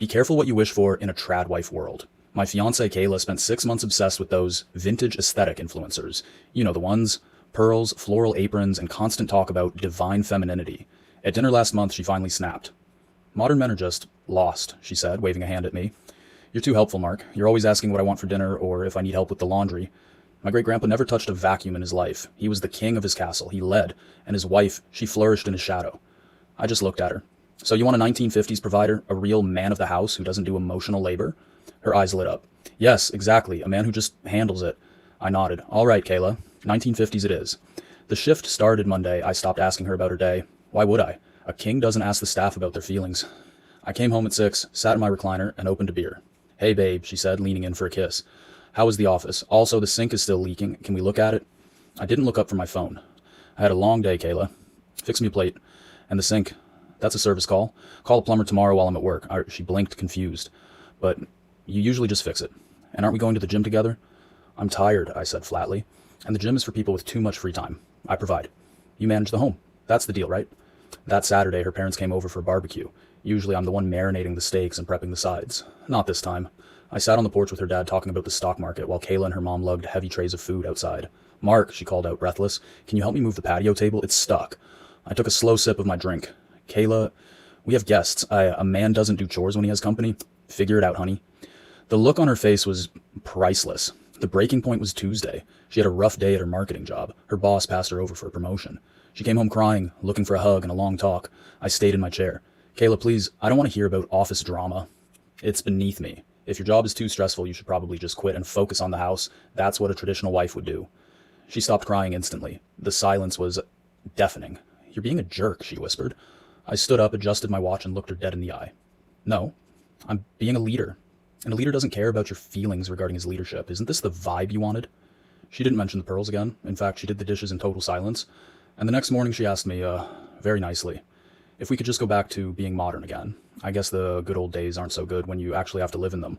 Be careful what you wish for in a Tradwife world. My fiancée Kayla spent 6 months obsessed with those vintage aesthetic influencers. You know the ones. Pearls, floral aprons, and constant talk about divine femininity. At dinner last month, she finally snapped. "Modern men are just lost," she said, waving a hand at me. "You're too helpful, Mark. You're always asking what I want for dinner or if I need help with the laundry." My great-grandpa never touched a vacuum in his life. He was the king of his castle. He led, and his wife, she flourished in his shadow. I just looked at her. "So you want a 1950s provider, a real man of the house who doesn't do emotional labor?" Her eyes lit up. "Yes, exactly, a man who just handles it." I nodded. "All right, Kayla, 1950s it is." The shift started Monday. I stopped asking her about her day. Why would I? A king doesn't ask the staff about their feelings. I came home at 6, sat in my recliner, and opened a beer. "Hey, babe," she said, leaning in for a kiss. "How was the office? Also, the sink is still leaking. Can we look at it?" I didn't look up from my phone. "I had a long day, Kayla. Fix me a plate. And the sink. That's a service call. Call a plumber tomorrow while I'm at work." She blinked, confused. "But you usually just fix it. And aren't we going to the gym together?" "I'm tired," I said flatly. "And the gym is for people with too much free time. I provide. You manage the home. That's the deal, right?" That Saturday, her parents came over for a barbecue. Usually I'm the one marinating the steaks and prepping the sides. Not this time. I sat on the porch with her dad talking about the stock market while Kayla and her mom lugged heavy trays of food outside. "Mark," she called out, breathless, "can you help me move the patio table? It's stuck." I took a slow sip of my drink. "Kayla, we have guests. A man doesn't do chores when he has company. Figure it out, honey." The look on her face was priceless. The breaking point was Tuesday. She had a rough day at her marketing job. Her boss passed her over for a promotion. She came home crying, looking for a hug and a long talk. I stayed in my chair. "Kayla, please, I don't want to hear about office drama. It's beneath me. If your job is too stressful, you should probably just quit and focus on the house. That's what a traditional wife would do." She stopped crying instantly. The silence was deafening. "You're being a jerk," she whispered. I stood up, adjusted my watch, and looked her dead in the eye. "No, I'm being a leader. And a leader doesn't care about your feelings regarding his leadership. Isn't this the vibe you wanted?" She didn't mention the pearls again. In fact, she did the dishes in total silence. And the next morning she asked me, very nicely, if we could just go back to being modern again. I guess the good old days aren't so good when you actually have to live in them.